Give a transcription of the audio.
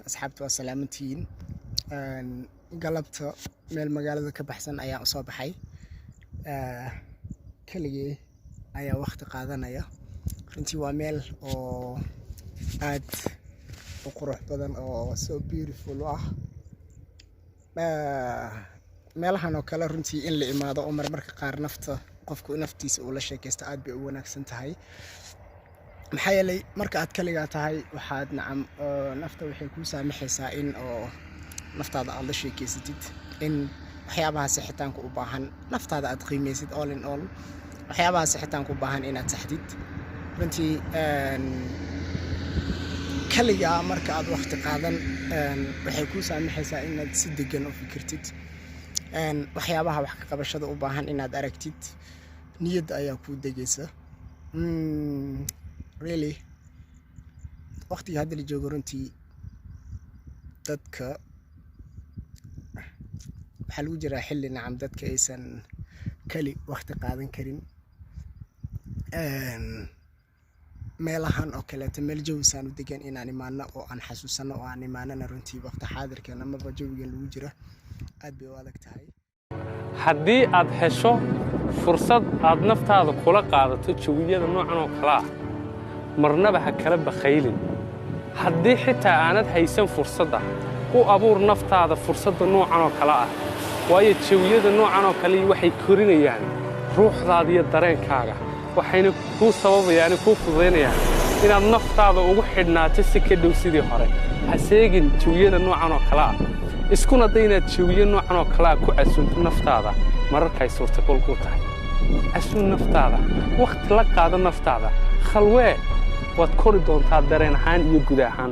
asxaabtu waa salaamantiin galabta meel magaalada ka baxsan ayaan soo baxay kaligay ayaa waqti qaadanaya runtii waa meel oo aad u qurux badan oo so beautiful ah meelahan oo kale runtii in la imaado oo marmarka qaar qofku naftiisa uu la sheekaysto aad bay u wanaagsan tahay maxaa yeelay marka aad kaligaa tahay waxaad nafta waxay ku saamaxaysaa in oo naftaada aad la sheekaysatid in waxyaabaha sixitaanka u baahan naftaada aad qiimeysid all in all waxyaabaha sixitaanka u baahan inaad saxdid runtii kaligaa marka aad waqti qaadan waxay ku saamaxaysaa inaad si degan u fikirtid waxyaabaha wax ka qabashada u baahan inaad aragtid niyadda ayaa ku degaysa really waqtiga hadda la joogo runtii dadka waxaa lagu jiraa xilli dadka aysan kali waqti qaadan karin meelahan oo kaleeto meel jawisaan u degan inaan imaano oo aan xasuusano oo aan imaanana runtii waqti xaadirkan amaba jawigan lagu jira aad bay u adag tahay haddii aad hesho fursad aad naftaada kula qaadato jawiyada noocan oo kale ah marnaba ha kala bakhaylin haddii xitaa aanad haysan fursadda u abuur naftaada fursadda noocan oo kale ah waayo jawiyada noocan oo kale waxay korinayaan ruuxdaada iyo dareenkaaga waxayna kuu sababayaan kuu fududaynayaan inaad naftaada ugu xidhnaato si ka dhow sidii hore ha seegin jawiyada noocan oo kale ah iskuna day inaad jawiyo noocan oo kale ah ku casuunto naftaada mararkay suurtagal ku tahay casuun naftaada waqti la qaado naftaada khalwee waad kori doontaa dareen ahaan iyo guud ahaan